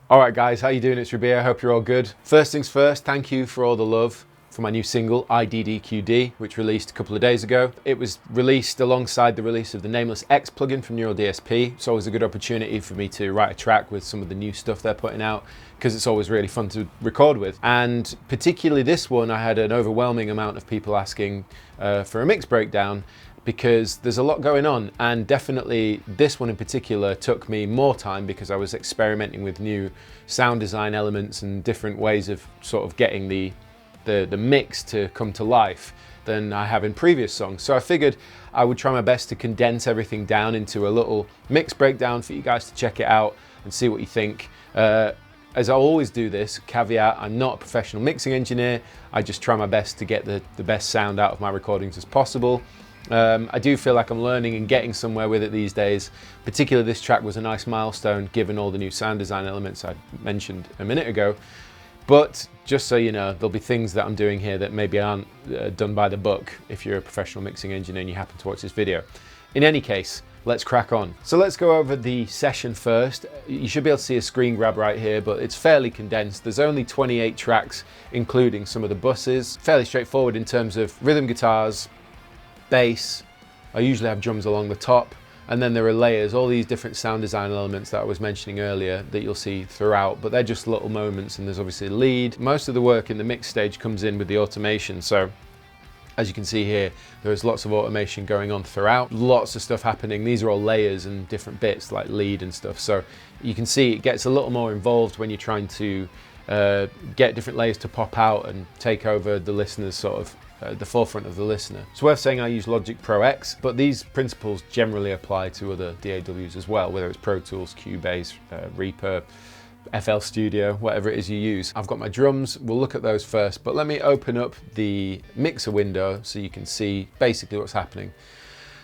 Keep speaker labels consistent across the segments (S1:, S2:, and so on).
S1: All right, guys, how you doing? It's Rabea. I hope you're all good. First things first, thank you for all the love for my new single, IDDQD, which released a couple of days ago. It was released alongside the release of the Nameless X plugin from Neural DSP. It's always a good opportunity for me to write a track with some of the new stuff they're putting out, because it's always really fun to record with. And particularly this one, I had an overwhelming amount of people asking for a mix breakdown, because there's a lot going on, and definitely this one in particular took me more time because I was experimenting with new sound design elements and different ways of sort of getting the mix to come to life than I have in previous songs. So I figured I would try my best to condense everything down into a little mix breakdown for you guys to check it out and see what you think. As I always do this, caveat, I'm not a professional mixing engineer. I just try my best to get the best sound out of my recordings as possible. I do feel like I'm learning and getting somewhere with it these days. Particularly this track was a nice milestone given all the new sound design elements I mentioned a minute ago. But just so you know, there'll be things that I'm doing here that maybe aren't done by the book if you're a professional mixing engineer and you happen to watch this video. In any case, let's crack on. So let's go over the session first. You should be able to see a screen grab right here, but it's fairly condensed. There's only 28 tracks, including some of the buses. Fairly straightforward in terms of rhythm guitars, bass. I usually have drums along the top, and then there are layers, all these different sound design elements that I was mentioning earlier that you'll see throughout, but they're just little moments. And there's obviously a lead. Most of the work in the mix stage comes in with the automation, so as you can see here, there's lots of automation going on throughout, lots of stuff happening. These are all layers and different bits like lead and stuff, so you can see it gets a little more involved when you're trying to get different layers to pop out and take over the listener's sort of the forefront of the listener. It's worth saying I use Logic Pro X, but these principles generally apply to other DAWs as well, whether it's Pro Tools, Cubase, Reaper, FL Studio, whatever it is you use. I've got my drums, we'll look at those first, but let me open up the mixer window so you can see basically what's happening.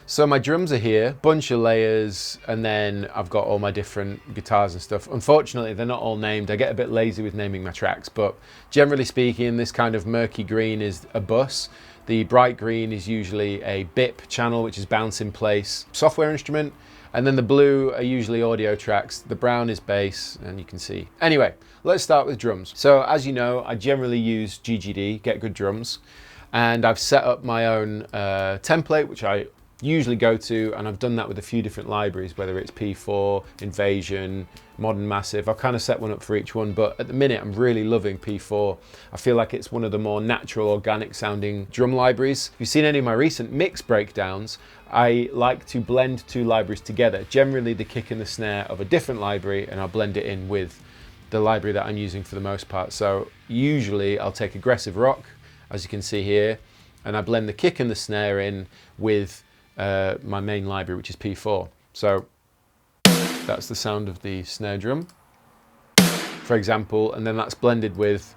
S1: So my drums are here, bunch of layers, and then I've got all my different guitars and stuff. Unfortunately, they're not all named. I get a bit lazy with naming my tracks, but generally speaking, this kind of murky green is a bus. The bright green is usually a BIP channel, which is bounce in place software instrument. And then the blue are usually audio tracks. The brown is bass, and you can see. Anyway, let's start with drums. So as you know, I generally use GGD, Get Good Drums, and I've set up my own template, which I usually go to, and I've done that with a few different libraries, whether it's P4, Invasion, Modern Massive. I've kind of set one up for each one, but at the minute I'm really loving P4. I feel like it's one of the more natural, organic sounding drum libraries. If you've seen any of my recent mix breakdowns, I like to blend two libraries together, generally the kick and the snare of a different library, and I'll blend it in with the library that I'm using for the most part. So usually I'll take Aggressive Rock, as you can see here, and I blend the kick and the snare in with my main library, which is P4. So that's the sound of the snare drum, for example, and then that's blended with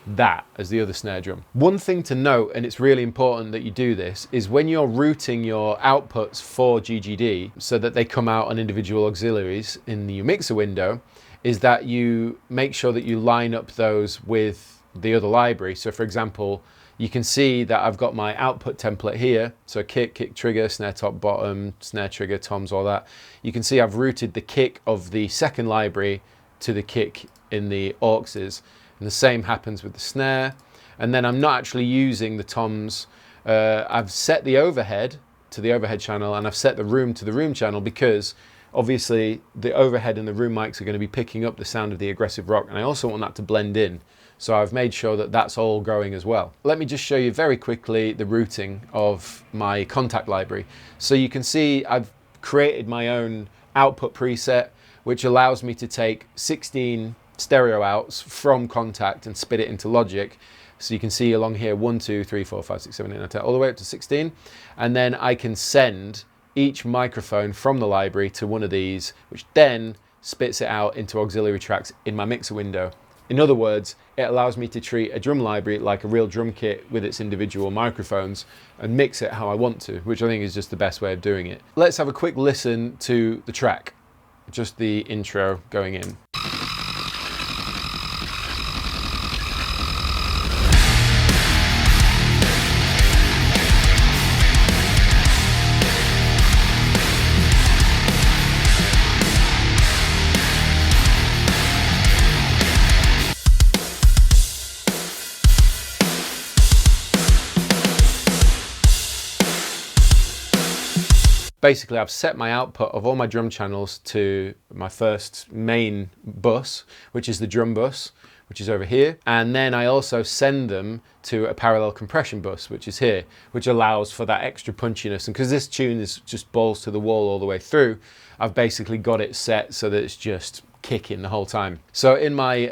S1: that as the other snare drum. One thing to note, and it's really important that you do this, is when you're routing your outputs for GGD so that they come out on individual auxiliaries in the mixer window, is that you make sure that you line up those with the other library. So for example, you can see that I've got my output template here. So kick, kick trigger, snare top, bottom, snare trigger, toms, all that. You can see I've routed the kick of the second library to the kick in the auxes. And the same happens with the snare. And then I'm not actually using the toms. I've set the overhead to the overhead channel, and I've set the room to the room channel, because obviously the overhead and the room mics are going to be picking up the sound of the Aggressive Rock, and I also want that to blend in. So I've made sure that that's all going as well. Let me just show you very quickly the routing of my Kontakt library. So you can see I've created my own output preset, which allows me to take 16 stereo outs from Kontakt and spit it into Logic. So you can see along here 1, 2, 3, 4, 5, 6, 7, 8, 9, 10, all the way up to 16. And then I can send each microphone from the library to one of these, which then spits it out into auxiliary tracks in my mixer window. In other words, it allows me to treat a drum library like a real drum kit with its individual microphones and mix it how I want to, which I think is just the best way of doing it. Let's have a quick listen to the track, just the intro going in. Basically, I've set my output of all my drum channels to my first main bus, which is the drum bus, which is over here. And then I also send them to a parallel compression bus, which is here, which allows for that extra punchiness. And because this tune is just balls to the wall all the way through, I've basically got it set so that it's just kicking the whole time. So in my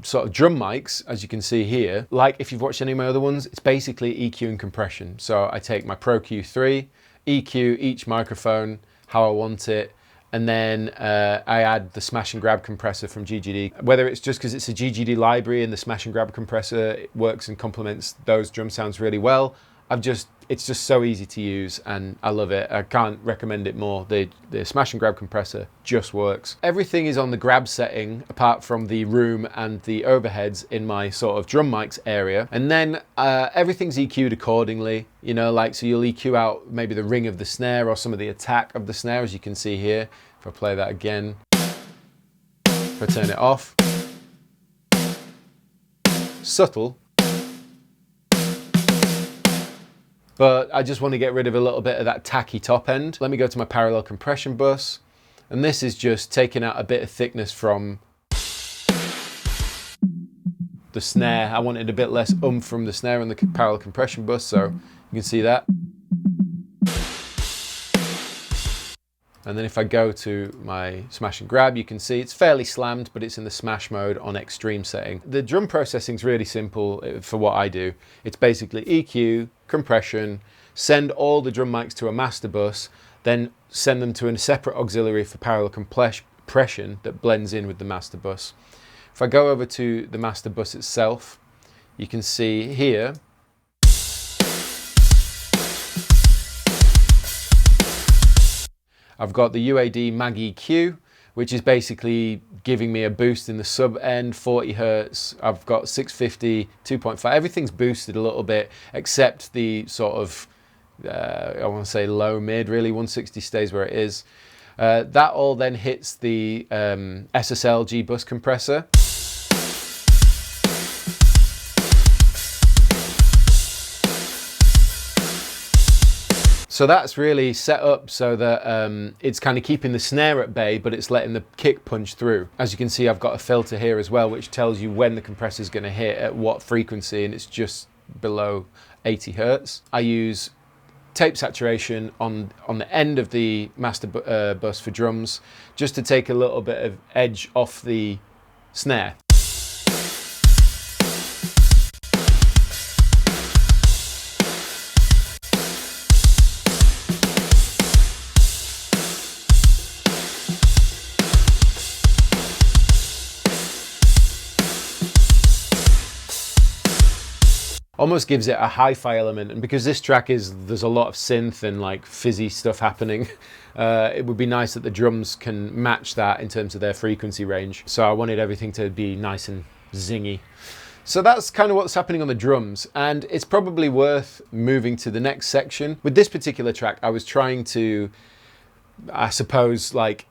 S1: sort of drum mics, as you can see here, like if you've watched any of my other ones, it's basically EQ and compression. So I take my Pro Q3, EQ each microphone how I want it, and then I add the smash and grab compressor from GGD. Whether it's just because it's a GGD library and the smash and grab compressor it works and complements those drum sounds really well, it's just so easy to use and I love it. I can't recommend it more. The smash and grab compressor just works. Everything is on the grab setting apart from the room and the overheads in my sort of drum mics area. And then everything's EQ'd accordingly, you know, like, so you'll EQ out maybe the ring of the snare or some of the attack of the snare, as you can see here. If I play that again, if I turn it off, subtle, but I just want to get rid of a little bit of that tacky top end. Let me go to my parallel compression bus, and this is just taking out a bit of thickness from the snare. I wanted a bit less from the snare on the parallel compression bus, so you can see that. And then if I go to my smash and grab, you can see it's fairly slammed, but it's in the smash mode on extreme setting. The drum processing is really simple for what I do. It's basically EQ, compression, send all the drum mics to a master bus, then send them to a separate auxiliary for parallel compression that blends in with the master bus. If I go over to the master bus itself, you can see here, I've got the UAD Mag EQ, which is basically giving me a boost in the sub end, 40 Hertz. I've got 650, 2.5, everything's boosted a little bit, except the sort of, I want to say low mid, really, 160 stays where it is. That all then hits the SSL G bus compressor. So that's really set up so that it's kind of keeping the snare at bay, but it's letting the kick punch through. As you can see, I've got a filter here as well, which tells you when the compressor is going to hit at what frequency, and it's just below 80 Hertz. I use tape saturation on the end of the master bus for drums, just to take a little bit of edge off the snare. Almost gives it a hi-fi element, and because this track there's a lot of synth and like fizzy stuff happening, it would be nice that the drums can match that in terms of their frequency range. So I wanted everything to be nice and zingy. So that's kind of what's happening on the drums, and it's probably worth moving to the next section. With this particular track, I was trying to, I suppose, like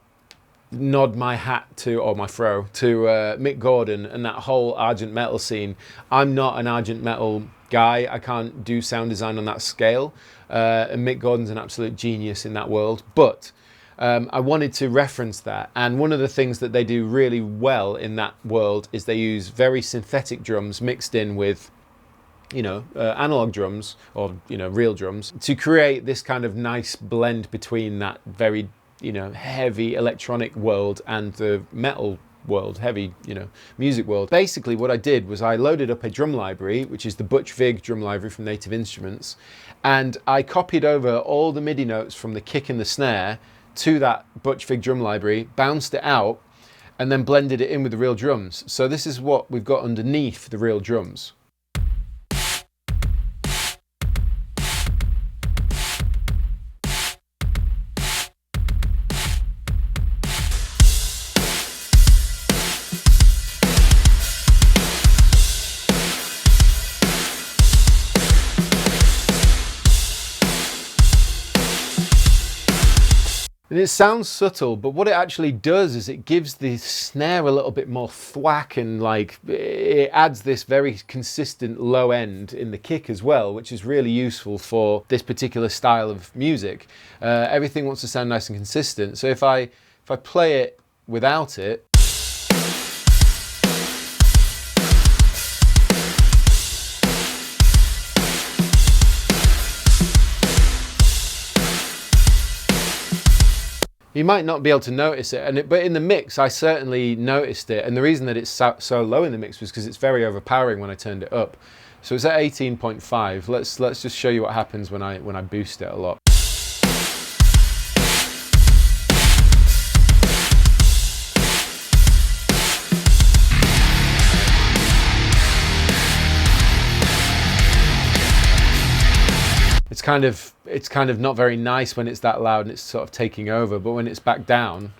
S1: nod my hat to, or my fro, to Mick Gordon and that whole Argent Metal scene. I'm not an Argent Metal guy. I can't do sound design on that scale. And Mick Gordon's an absolute genius in that world. But I wanted to reference that. And one of the things that they do really well in that world is they use very synthetic drums mixed in with, you know, analog drums, or, you know, real drums, to create this kind of nice blend between that very, you know, heavy electronic world and the metal world, heavy, you know, music world. Basically what I did was I loaded up a drum library, which is the Butch Vig drum library from Native Instruments, and I copied over all the MIDI notes from the kick and the snare to that Butch Vig drum library, bounced it out, and then blended it in with the real drums. So this is what we've got underneath the real drums. And it sounds subtle, but what it actually does is it gives the snare a little bit more thwack, and like it adds this very consistent low end in the kick as well, which is really useful for this particular style of music. Everything wants to sound nice and consistent. So if I play it without it, you might not be able to notice it, but in the mix I certainly noticed it, and the reason that it's so low in the mix was because it's very overpowering when I turned it up. So it's at 18.5. Let's just show you what happens when I boost it a lot. It's kind of not very nice when it's that loud and it's sort of taking over, but when it's back down,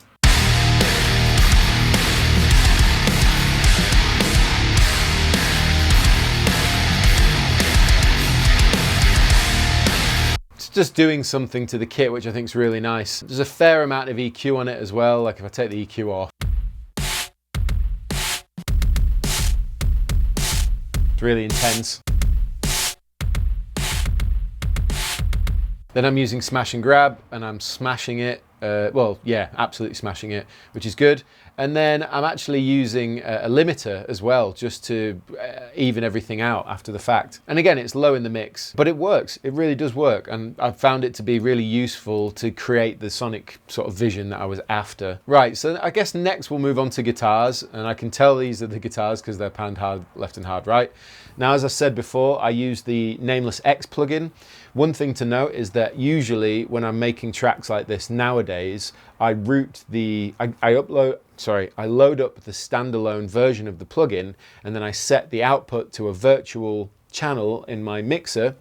S1: it's just doing something to the kit, which I think is really nice. There's a fair amount of EQ on it as well. Like if I take the EQ off, it's really intense. Then I'm using smash and grab, and I'm smashing it. Well, yeah, absolutely smashing it, which is good. And then I'm actually using a limiter as well, just to even everything out after the fact. And again, it's low in the mix, but it works. It really does work. And I've found it to be really useful to create the sonic sort of vision that I was after. Right, so I guess next we'll move on to guitars. And I can tell these are the guitars because they're panned hard left and hard right. Now, as I said before, I use the Nameless X plugin. One thing to note is that usually when I'm making tracks like this nowadays, I load up the standalone version of the plugin, and then I set the output to a virtual channel in my mixer,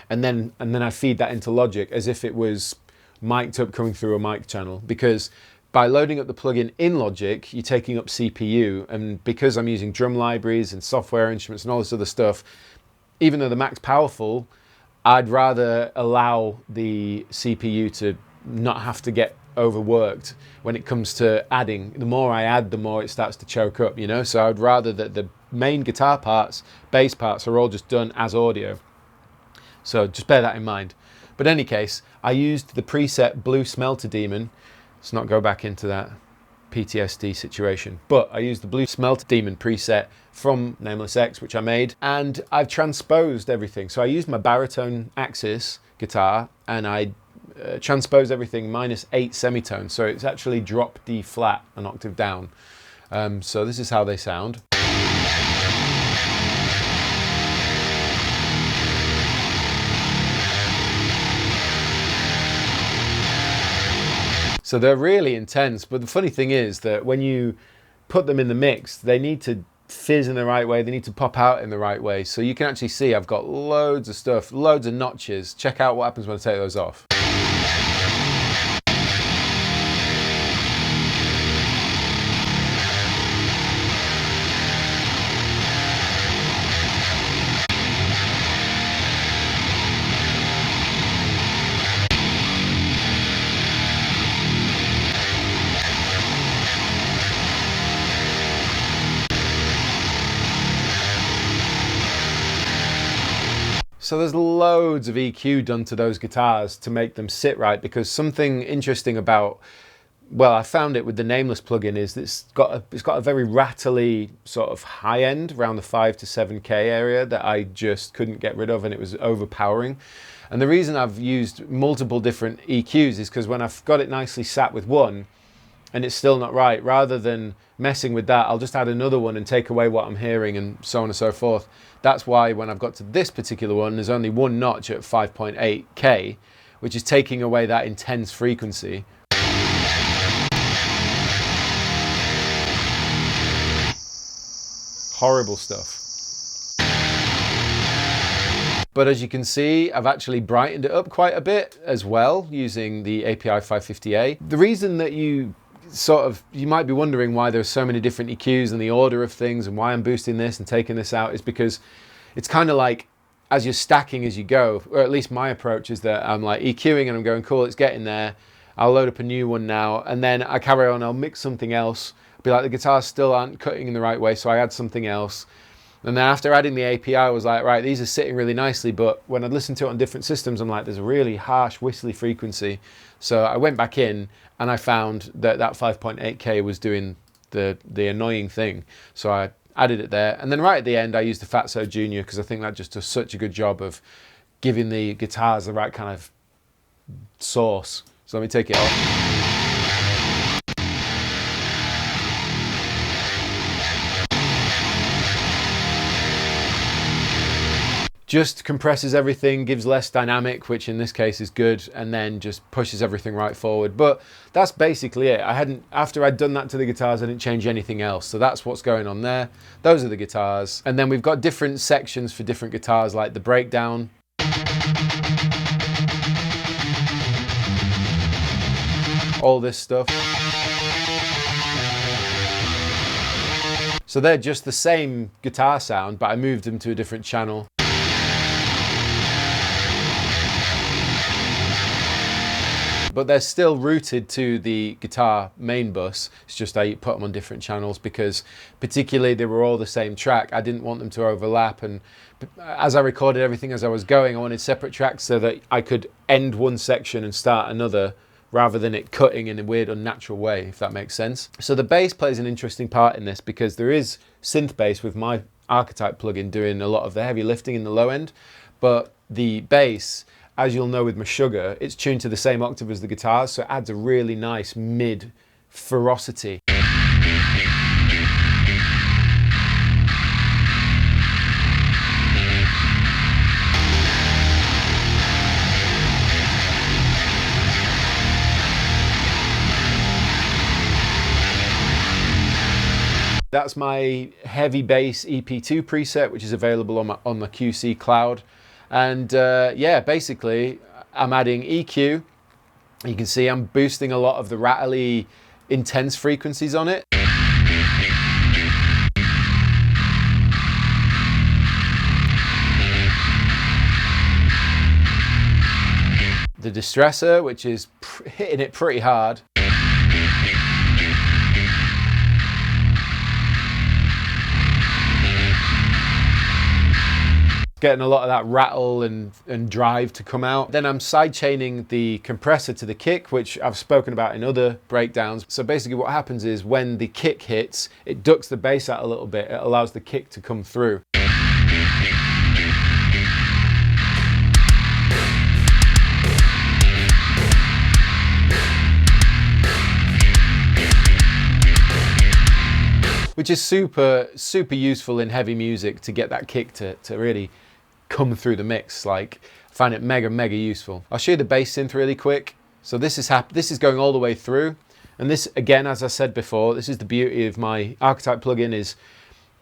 S1: and then I feed that into Logic as if it was mic'd up coming through a mic channel, because by loading up the plugin in Logic, you're taking up CPU, and because I'm using drum libraries and software instruments and all this other stuff, even though the Mac's powerful, I'd rather allow the CPU to not have to get overworked when it comes to adding. The more I add, the more it starts to choke up, you know? So I'd rather that the main guitar parts, bass parts are all just done as audio. So just bear that in mind. But in any case, I used the preset Blue Smelter Demon. Let's not go back into that PTSD situation, but I used the Blue Smelter Demon preset from Nameless X, which I made, and I've transposed everything. So I used my baritone Axis guitar, and I transposed everything -8 semitones, so it's actually drop D flat an octave down. So this is how they sound. So they're really intense, but the funny thing is that when you put them in the mix, they need to fizz in the right way, they need to pop out in the right way. So you can actually see I've got loads of stuff, loads of notches. Check out what happens when I take those off. So there's loads of EQ done to those guitars to make them sit right, because something interesting about, well, I found it with the Nameless plugin, is it's got a very rattly sort of high end around the 5 to 7K area that I just couldn't get rid of, and it was overpowering. And the reason I've used multiple different EQs is because when I've got it nicely sat with one and it's still not right, rather than messing with that, I'll just add another one and take away what I'm hearing, and so on and so forth. That's why when I've got to this particular one, there's only one notch at 5.8K, which is taking away that intense frequency. Horrible stuff. But as you can see, I've actually brightened it up quite a bit as well using the API 550A. The reason that you might be wondering why there's so many different EQs and the order of things and why I'm boosting this and taking this out, is because it's kind of like as you're stacking as you go, or at least my approach is that I'm like EQing and I'm going, cool, it's getting there. I'll load up a new one now, and then I carry on, I'll mix something else. Be like, the guitars still aren't cutting in the right way, so I add something else. And then after adding the API, I was like, right, these are sitting really nicely, but when I listened to it on different systems, I'm like, there's a really harsh whistly frequency. So I went back in and I found that that 5.8K was doing the annoying thing. So I added it there. And then right at the end, I used the Fatso Junior because I think that just does such a good job of giving the guitars the right kind of source. So let me take it off. Just compresses everything, gives less dynamic, which in this case is good, and then just pushes everything right forward. But that's basically it. After I'd done that to the guitars, I didn't change anything else. So that's what's going on there. Those are the guitars. And then we've got different sections for different guitars, like the breakdown. All this stuff. So they're just the same guitar sound, but I moved them to a different channel. But they're still rooted to the guitar main bus. It's just I put them on different channels because particularly they were all the same track. I didn't want them to overlap, and as I recorded everything as I was going, I wanted separate tracks so that I could end one section and start another rather than it cutting in a weird unnatural way, if that makes sense. So the bass plays an interesting part in this because there is synth bass with my Archetype plugin doing a lot of the heavy lifting in the low end, but the bass, as you'll know with Massaad, it's tuned to the same octave as the guitars, so it adds a really nice mid ferocity. That's my heavy bass EP2 preset, which is available on the QC Cloud. And yeah, basically I'm adding EQ. You can see I'm boosting a lot of the rattly, intense frequencies on it. The distressor, which is hitting it pretty hard. Getting a lot of that rattle and drive to come out. Then I'm sidechaining the compressor to the kick, which I've spoken about in other breakdowns. So basically what happens is when the kick hits, it ducks the bass out a little bit. It allows the kick to come through. Which is super, super useful in heavy music to get that kick to really come through the mix. Like, I find it mega, mega useful. I'll show you the bass synth really quick. So this is going all the way through. And this, again, as I said before, this is the beauty of my Archetype plugin, is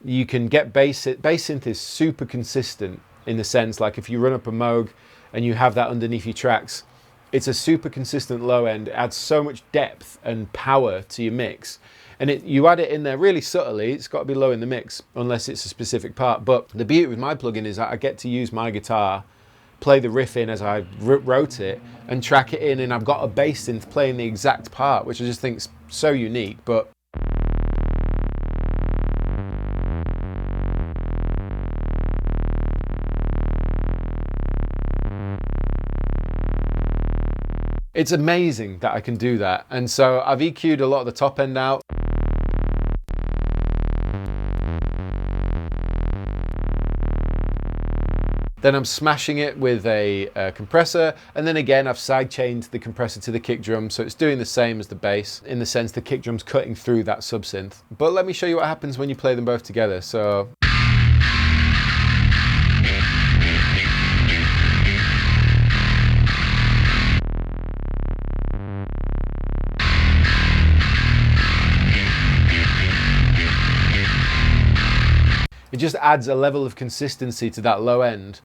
S1: you can get bass synth is super consistent in the sense, like if you run up a Moog and you have that underneath your tracks, it's a super consistent low end. It adds so much depth and power to your mix. And you add it in there really subtly. It's got to be low in the mix unless it's a specific part. But the beauty with my plugin is that I get to use my guitar, play the riff in as I wrote it, and track it in, and I've got a bass synth playing the exact part, which I just think is so unique. But it's amazing that I can do that. And so I've EQ'd a lot of the top end out. Then I'm smashing it with a compressor, and then again I've sidechained the compressor to the kick drum, so it's doing the same as the bass, in the sense the kick drum's cutting through that sub-synth. But let me show you what happens when you play them both together. So it just adds a level of consistency to that low end.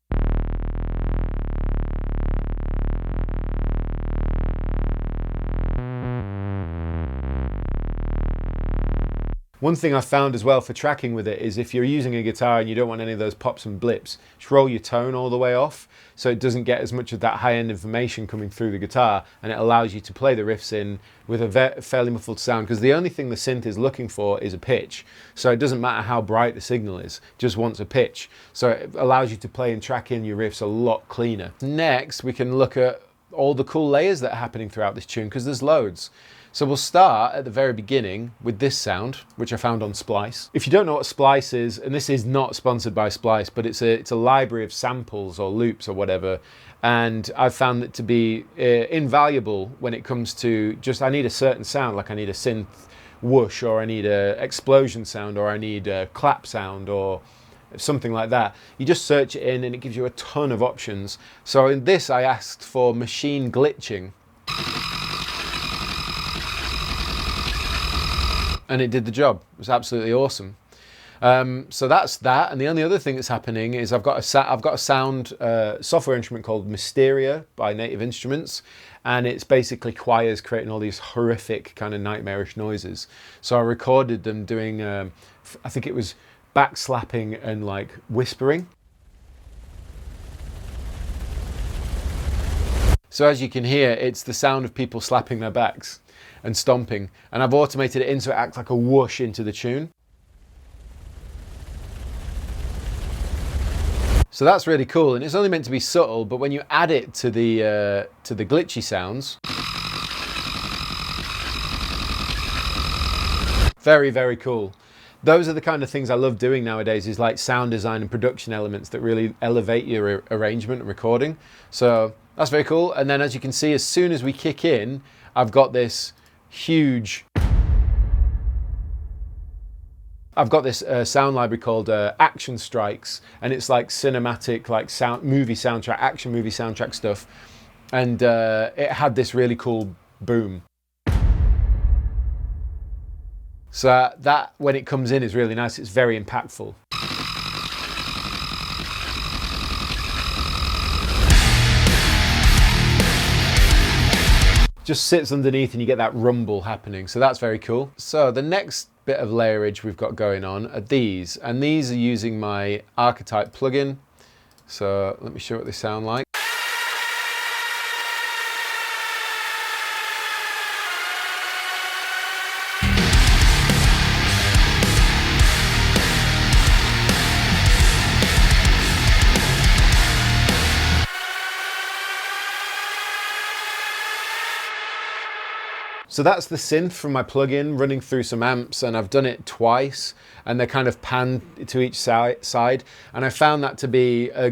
S1: One thing I found as well for tracking with it is if you're using a guitar and you don't want any of those pops and blips, just roll your tone all the way off so it doesn't get as much of that high-end information coming through the guitar, and it allows you to play the riffs in with a fairly muffled sound, because the only thing the synth is looking for is a pitch. So it doesn't matter how bright the signal is, just wants a pitch. So it allows you to play and track in your riffs a lot cleaner. Next, we can look at all the cool layers that are happening throughout this tune, because there's loads. So we'll start at the very beginning with this sound, which I found on Splice. If you don't know what Splice is, and this is not sponsored by Splice, but it's a library of samples or loops or whatever, and I've found it to be invaluable when it comes to just, I need a certain sound, like I need a synth whoosh, or I need a explosion sound, or I need a clap sound, or something like that. You just search it in and it gives you a ton of options. So in this I asked for machine glitching, and it did the job. It was absolutely awesome. So that's that. And the only other thing that's happening is I've got a sound software instrument called Mysteria by Native Instruments, and it's basically choirs creating all these horrific kind of nightmarish noises. So I recorded them doing, I think it was backslapping and like whispering. So as you can hear, it's the sound of people slapping their backs and stomping, and I've automated it in so it acts like a whoosh into the tune. So that's really cool, and it's only meant to be subtle, but when you add it to the glitchy sounds, very, very cool. Those are the kind of things I love doing nowadays, is like sound design and production elements that really elevate your arrangement and recording. So that's very cool. And then as you can see, as soon as we kick in, I've got this huge, sound library called Action Strikes, and it's like cinematic, like movie soundtrack, action movie soundtrack stuff. And it had this really cool boom. So that, when it comes in, is really nice. It's very impactful. Just sits underneath and you get that rumble happening. So that's very cool. So the next bit of layerage we've got going on are these, and these are using my Archetype plugin. So let me show you what they sound like. So that's the synth from my plugin running through some amps, and I've done it twice, and they're kind of panned to each side. And I found that to be a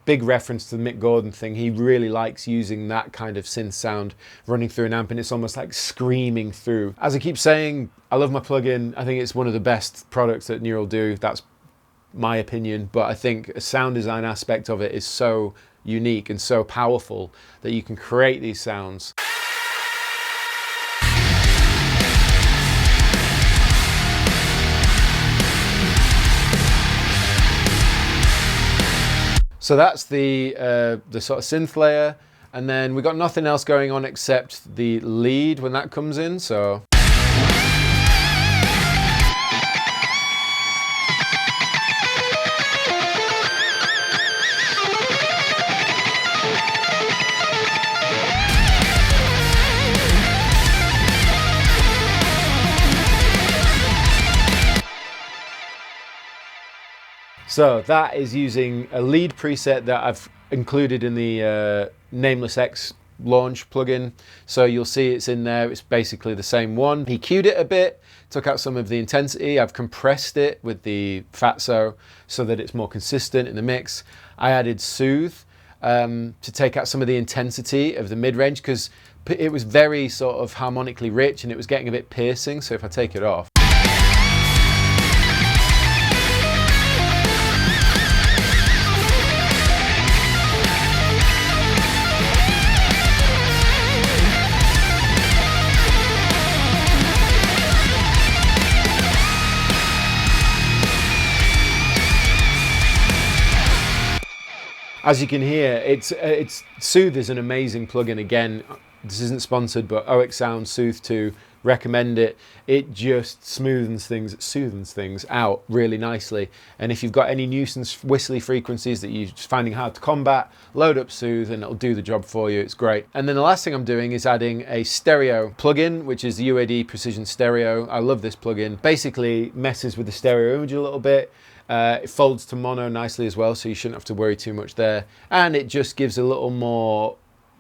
S1: big reference to the Mick Gordon thing. He really likes using that kind of synth sound running through an amp, and it's almost like screaming through. As I keep saying, I love my plugin. I think it's one of the best products that Neural do. That's my opinion, but I think a sound design aspect of it is so unique and so powerful that you can create these sounds. So that's the sort of synth layer, and then we've got nothing else going on except the lead when that comes in. So So that is using a lead preset that I've included in the Nameless X launch plugin. So you'll see it's in there. It's basically the same one. He EQ'd it a bit, took out some of the intensity. I've compressed it with the Fatso so that it's more consistent in the mix. I added Soothe to take out some of the intensity of the mid-range, because it was very sort of harmonically rich and it was getting a bit piercing. So if I take it off, as you can hear, it's Soothe is an amazing plugin. Again, this isn't sponsored, but OX Sound Soothe 2, recommend it. It just soothes things out really nicely. And if you've got any nuisance whistly frequencies that you're finding hard to combat, load up Soothe and it'll do the job for you. It's great. And then the last thing I'm doing is adding a stereo plugin, which is the UAD Precision Stereo. I love this plugin. Basically messes with the stereo image a little bit. It folds to mono nicely as well, so you shouldn't have to worry too much there. And it just gives a little more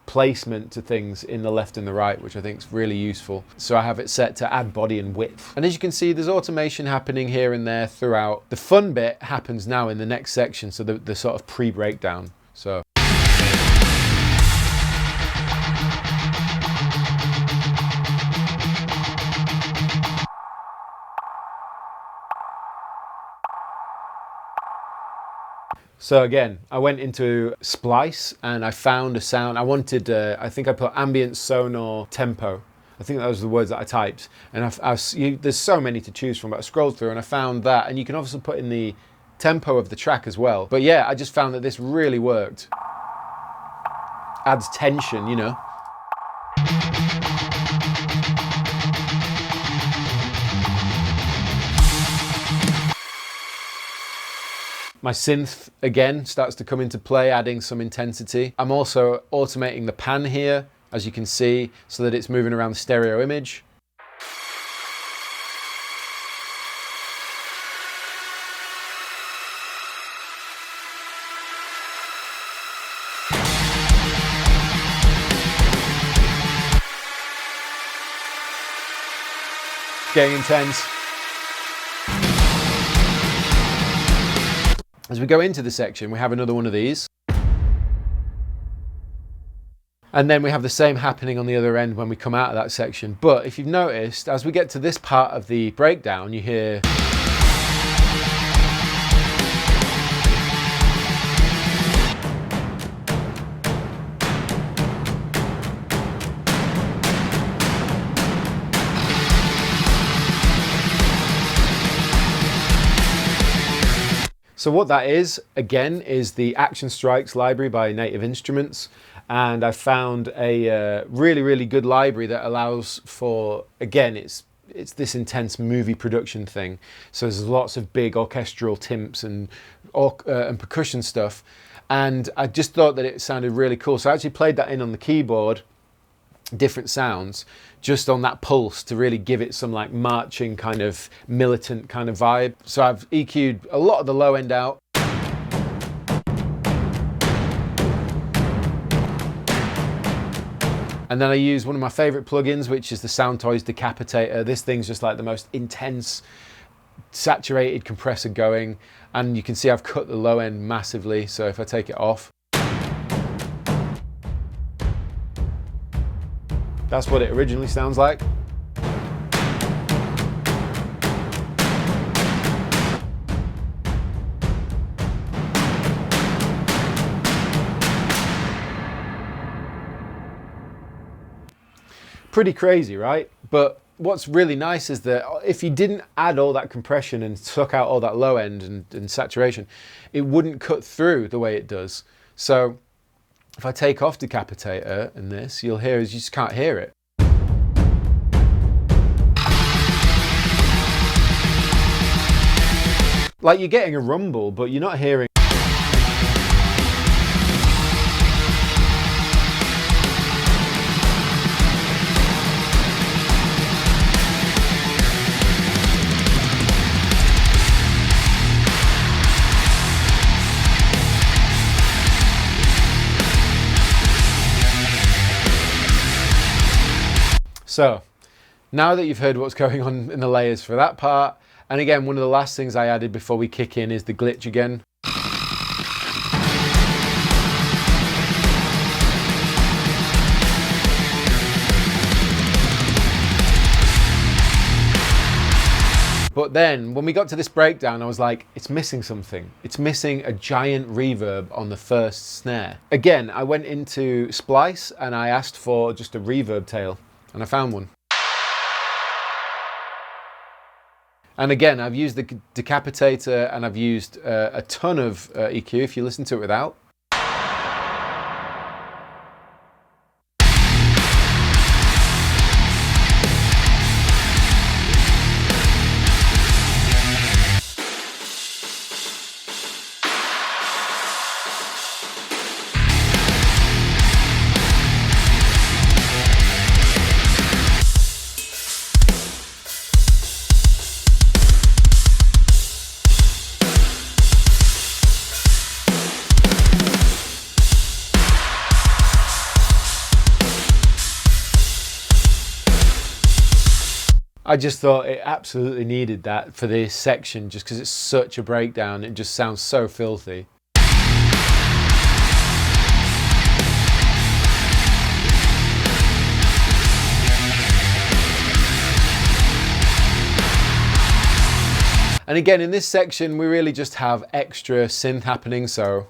S1: placement to things in the left and the right, which I think is really useful. So I have it set to add body and width. And as you can see, there's automation happening here and there throughout. The fun bit happens now in the next section, so the sort of pre-breakdown. So. So again, I went into Splice and I found a sound. I wanted, I think I put ambient, sonor, tempo. I think that was the words that I typed. And there's so many to choose from, but I scrolled through and I found that. And you can obviously put in the tempo of the track as well. But yeah, I just found that this really worked. Adds tension, you know. My synth, again, starts to come into play, adding some intensity. I'm also automating the pan here, as you can see, so that it's moving around the stereo image. Getting intense. As we go into the section, we have another one of these. And then we have the same happening on the other end when we come out of that section. But if you've noticed, as we get to this part of the breakdown, you hear... So what that is, again, is the Action Strikes library by Native Instruments. And I found a really, really good library that allows for, again, it's this intense movie production thing. So there's lots of big orchestral timps and percussion stuff. And I just thought that it sounded really cool. So I actually played that in on the keyboard, different sounds, just on that pulse to really give it some like marching kind of militant kind of vibe. So I've EQ'd a lot of the low end out. And then I use one of my favorite plugins, which is the Soundtoys Decapitator. This thing's just like the most intense, saturated compressor going. And you can see I've cut the low end massively. So if I take it off, that's what it originally sounds like. Pretty crazy, right? But what's really nice is that if you didn't add all that compression and suck out all that low end and saturation, it wouldn't cut through the way it does. So if I take off Decapitator and this, you'll hear is you just can't hear it. Like you're getting a rumble, but you're not hearing. So, now that you've heard what's going on in the layers for that part, and again, one of the last things I added before we kick in is the glitch again. But then, when we got to this breakdown, I was like, it's missing something. It's missing a giant reverb on the first snare. Again, I went into Splice and I asked for just a reverb tail. And I found one. And again, I've used the Decapitator and I've used a ton of EQ if you listen to it without. I just thought it absolutely needed that for this section, just because it's such a breakdown. It just sounds so filthy. And again, in this section, we really just have extra synth happening, so.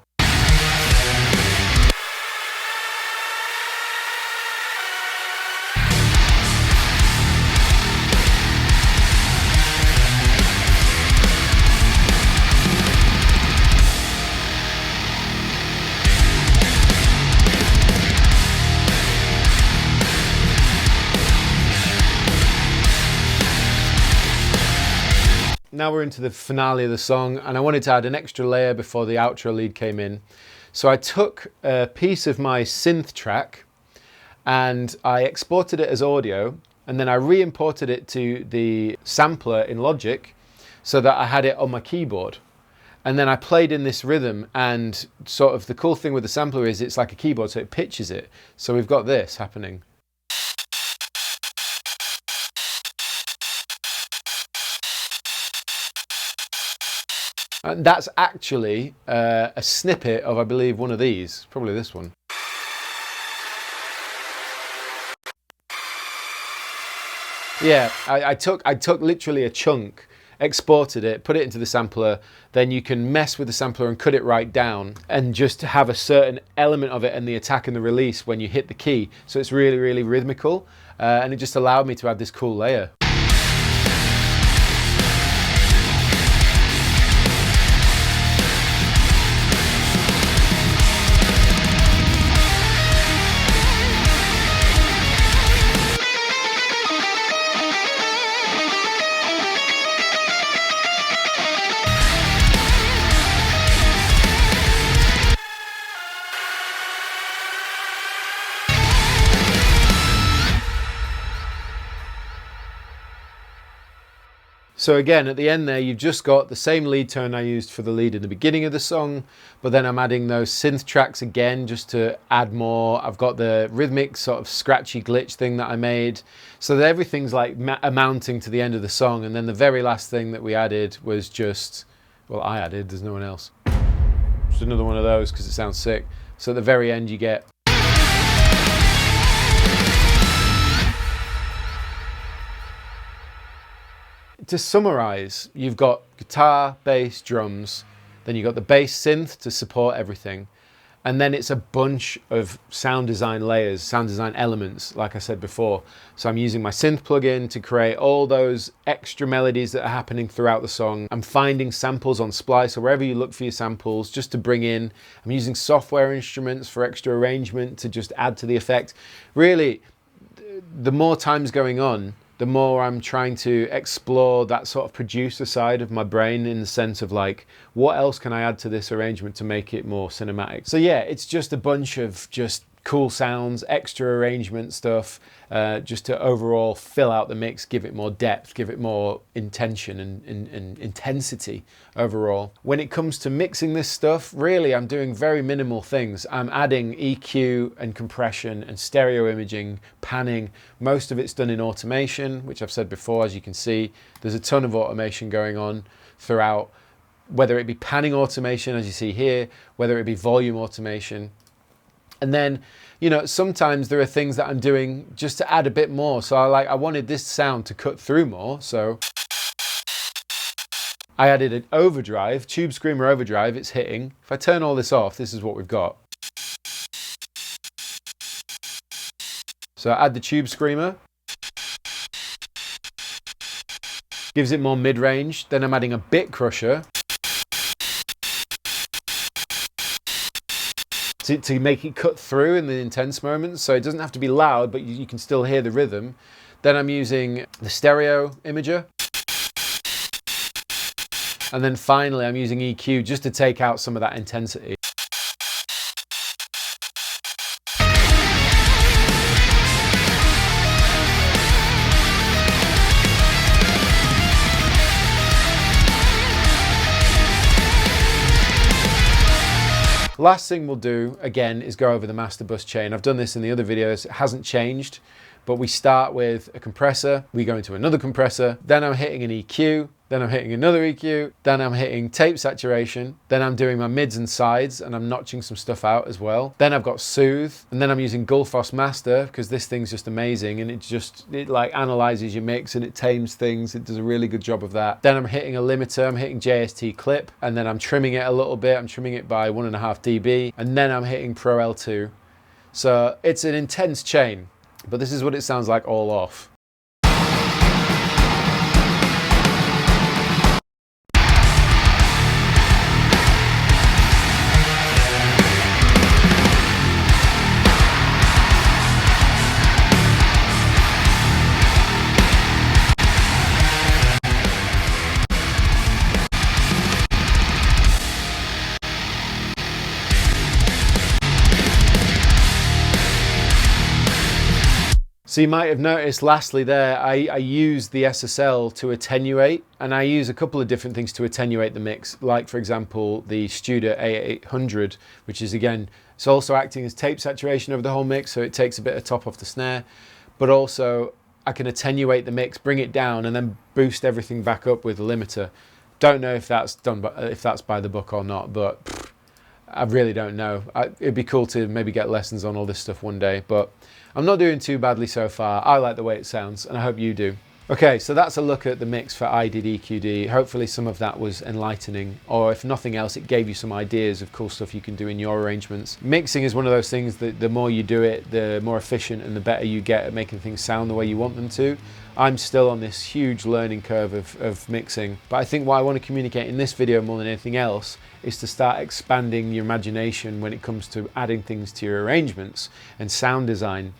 S1: Now we're into the finale of the song, and I wanted to add an extra layer before the outro lead came in. So I took a piece of my synth track and I exported it as audio, and then I re-imported it to the sampler in Logic so that I had it on my keyboard. And then I played in this rhythm, and sort of the cool thing with the sampler is it's like a keyboard, so it pitches it. So we've got this happening. And that's actually a snippet of, I believe, one of these, probably this one. Yeah, I took literally a chunk, exported it, put it into the sampler, then you can mess with the sampler and cut it right down and just have a certain element of it and the attack and the release when you hit the key. So it's really, really rhythmical, and it just allowed me to add this cool layer. So again, at the end there, you've just got the same lead tone I used for the lead in the beginning of the song, but then I'm adding those synth tracks again just to add more. I've got the rhythmic sort of scratchy glitch thing that I made, so that everything's like amounting to the end of the song. And then the very last thing that we added was just, well, I added, there's no one else. Just another one of those because it sounds sick. So at the very end you get to summarize, you've got guitar, bass, drums, then you've got the bass synth to support everything, and then it's a bunch of sound design layers, sound design elements, like I said before. So I'm using my synth plugin to create all those extra melodies that are happening throughout the song. I'm finding samples on Splice or wherever you look for your samples just to bring in. I'm using software instruments for extra arrangement to just add to the effect. Really, the more time's going on, the more I'm trying to explore that sort of producer side of my brain, in the sense of like, what else can I add to this arrangement to make it more cinematic? So yeah, it's just a bunch of just cool sounds, extra arrangement stuff, just to overall fill out the mix, give it more depth, give it more intention and intensity overall. When it comes to mixing this stuff, really I'm doing very minimal things. I'm adding EQ and compression and stereo imaging, panning. Most of it's done in automation, which I've said before. As you can see, there's a ton of automation going on throughout, whether it be panning automation, as you see here, whether it be volume automation. And then, you know, sometimes there are things that I'm doing just to add a bit more. So I wanted this sound to cut through more. So I added an overdrive, tube screamer overdrive, it's hitting. If I turn all this off, this is what we've got. So I add the tube screamer. Gives it more mid-range. Then I'm adding a bit crusher. To make it cut through in the intense moments, so it doesn't have to be loud, but you can still hear the rhythm. Then I'm using the stereo imager. And then finally I'm using EQ just to take out some of that intensity. Last thing we'll do again is go over the master bus chain. I've done this in the other videos, it hasn't changed, But we start with a compressor, we go into another compressor, then I'm hitting an EQ, then I'm hitting another EQ, then I'm hitting tape saturation, then I'm doing my mids and sides and I'm notching some stuff out as well. Then I've got soothe, and then I'm using Gullfoss Master because this thing's just amazing, and it like analyzes your mix and it tames things. It does a really good job of that. Then I'm hitting a limiter, I'm hitting JST clip, and then I'm trimming it a little bit. I'm trimming it by 1.5 dB, and then I'm hitting Pro L2. So it's an intense chain, but this is what it sounds like all off. So you might have noticed lastly there, I use the SSL to attenuate, and I use a couple of different things to attenuate the mix, like for example the Studer A800, which is again, it's also acting as tape saturation over the whole mix, so it takes a bit of top off the snare, but also I can attenuate the mix, bring it down, and then boost everything back up with a limiter. Don't know if that's done, if that's by the book or not, but I really don't know. It'd be cool to maybe get lessons on all this stuff one day, but I'm not doing too badly so far. I like the way it sounds, and I hope you do. Okay, so that's a look at the mix for IDDQD. Hopefully some of that was enlightening, or if nothing else, it gave you some ideas of cool stuff you can do in your arrangements. Mixing is one of those things that the more you do it, the more efficient and the better you get at making things sound the way you want them to. I'm still on this huge learning curve of mixing, but I think what I want to communicate in this video more than anything else is to start expanding your imagination when it comes to adding things to your arrangements and sound design,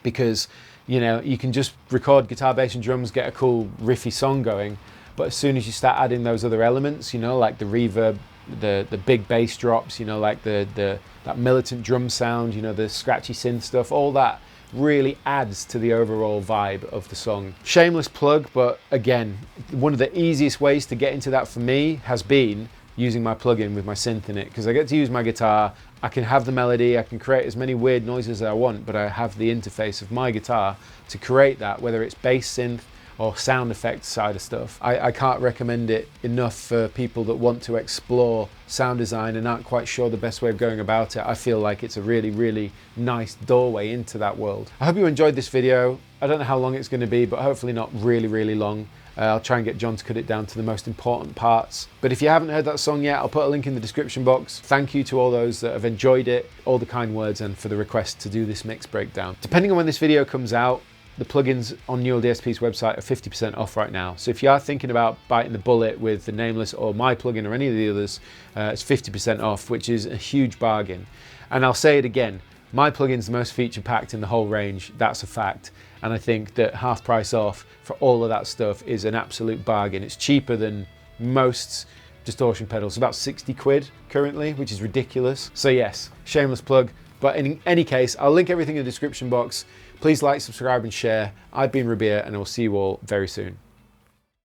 S1: because you know, you can just record guitar, bass and drums, get a cool riffy song going, but as soon as you start adding those other elements, you know, like the reverb, the big bass drops, you know, like that militant drum sound, you know, the scratchy synth stuff, all that really adds to the overall vibe of the song. Shameless plug, but again, one of the easiest ways to get into that for me has been using my plugin with my synth in it, because I get to use my guitar, I can have the melody, I can create as many weird noises as I want, but I have the interface of my guitar to create that, whether it's bass synth or sound effects side of stuff. I can't recommend it enough for people that want to explore sound design and aren't quite sure the best way of going about it. I feel like it's a really, really nice doorway into that world. I hope you enjoyed this video. I don't know how long it's going to be, but hopefully not really, really long. I'll try and get John to cut it down to the most important parts. But if you haven't heard that song yet, I'll put a link in the description box. Thank you to all those that have enjoyed it, all the kind words, and for the request to do this mix breakdown. Depending on when this video comes out, the plugins on Neural DSP's website are 50% off right now. So if you are thinking about biting the bullet with the Nameless or my plugin or any of the others, it's 50% off, which is a huge bargain. And I'll say it again, my plugin's the most feature packed in the whole range, that's a fact. And I think that half price off for all of that stuff is an absolute bargain. It's cheaper than most distortion pedals, about 60 quid currently, which is ridiculous. So yes, shameless plug. But in any case, I'll link everything in the description box. Please like, subscribe and share. I've been Rabea, and I will see you all very soon.